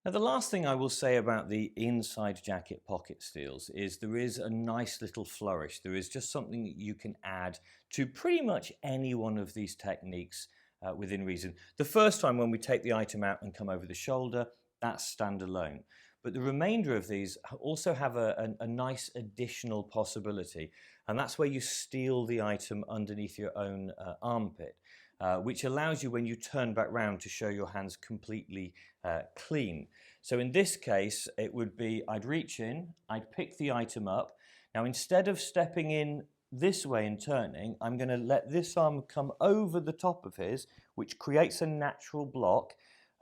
Now, the last thing I will say about the inside jacket pocket steals is there is a nice little flourish. There is just something that you can add to pretty much any one of these techniques within reason. The first time when we take the item out and come over the shoulder, that's standalone. But the remainder of these also have a nice additional possibility, and that's where you steal the item underneath your own armpit. Which allows you, when you turn back round, to show your hands completely clean. So in this case, it would be, I'd reach in, I'd pick the item up. Now, instead of stepping in this way and turning, I'm going to let this arm come over the top of his, which creates a natural block,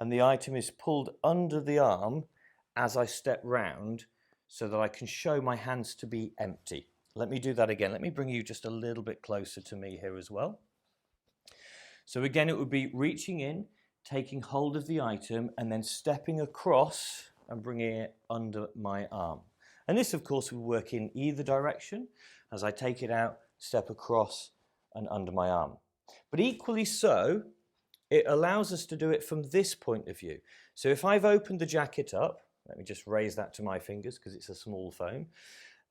and the item is pulled under the arm as I step round so that I can show my hands to be empty. Let me do that again. Let me bring you just a little bit closer to me here as well. So again, it would be reaching in, taking hold of the item, and then stepping across and bringing it under my arm. And this, of course, will work in either direction. As I take it out, step across and under my arm. But equally so, it allows us to do it from this point of view. So if I've opened the jacket up, let me just raise that to my fingers because it's a small phone.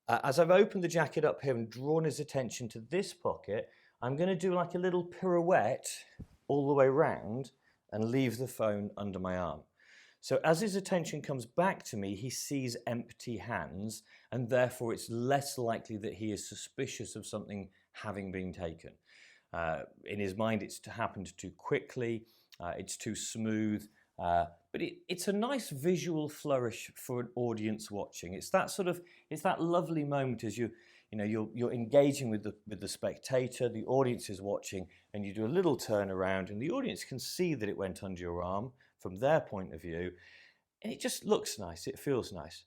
As I've opened the jacket up here and drawn his attention to this pocket, I'm going to do like a little pirouette all the way round and leave the phone under my arm. So as his attention comes back to me, he sees empty hands, and therefore it's less likely that he is suspicious of something having been taken. In his mind, it's happened too quickly, it's too smooth, but it's a nice visual flourish for an audience watching. It's that lovely moment as you're engaging with the spectator, the audience is watching, and you do a little turn around, and the audience can see that it went under your arm from their point of view, and it just looks nice, it feels nice.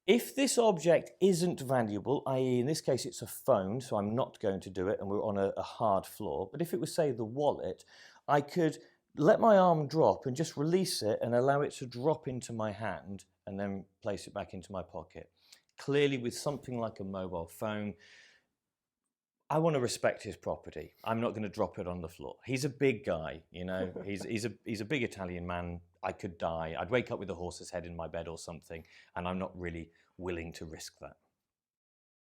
If this object isn't valuable, i.e. in this case it's a phone, so I'm not going to do it, and we're on a hard floor, but if it was, say, the wallet, I could let my arm drop and just release it and allow it to drop into my hand and then place it back into my pocket. Clearly, with something like a mobile phone, I want to respect his property. I'm not going to drop it on the floor. He's a big guy, you know. He's a big Italian man. I could die. I'd wake up with a horse's head in my bed or something, and I'm not really willing to risk that.